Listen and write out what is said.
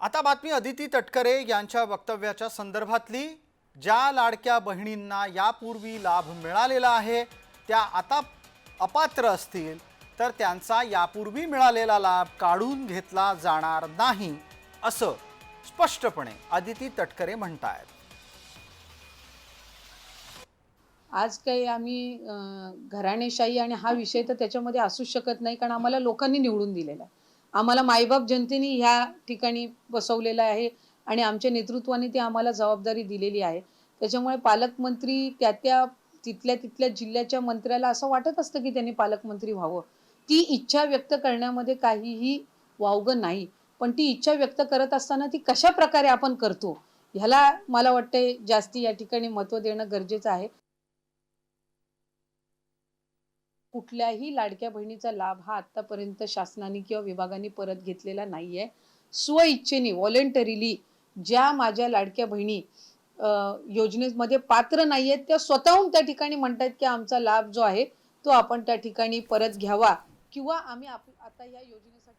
आता बातमी अदिती तटकरे यांच्या वक्तव्याच्या संदर्भातली। ज्या लाडक्या बहिणींना यापूर्वी लाभ मिळालेला आहे त्या आता अपात्र असतील तर त्यांचा यापूर्वी मिळालेला लाभ काढून घेतला जाणार नाही असं स्पष्टपणे अदिती तटकरे म्हणतात। आज काही आम्ही घराणेशाही आणि हा विषय तर त्याच्यामध्ये असू शकत नाही, कारण आम्हाला लोकांनी निवडून दिलेला आहे। आम्हाला मायबाप जनतेने ह्या ठिकाणी बसवलेलं आहे आणि आमच्या नेतृत्वाने ती आम्हाला जबाबदारी दिलेली आहे। त्याच्यामुळे पालकमंत्री तिथल्या जिल्ह्याच्या मंत्र्याला असं वाटत असतं की त्यांनी पालकमंत्री व्हावं। ती इच्छा व्यक्त करण्यामध्ये काहीही वावगं नाही, पण ती इच्छा व्यक्त करत असताना ती कशा प्रकारे आपण करतो ह्याला मला वाटते जास्ती या ठिकाणी महत्त्व देणं गरजेचं आहे। कुठल्याही लाडक्या बहिणीचा लाभ हा आतापर्यंत शासनाने किंवा विभागाने परत घेतलेला नाहीये। स्वइच्छेने व्हॉलंटरीली ज्या माझ्या लाडक्या बहिणी योजनेमध्ये पात्र नाहीयेत त्या स्वतःहून त्या ठिकाणी म्हणतात की आमचा लाभ जो आहे तो आपण त्या ठिकाणी परत घ्यावा किंवा आम्ही आता या योजनेसाठी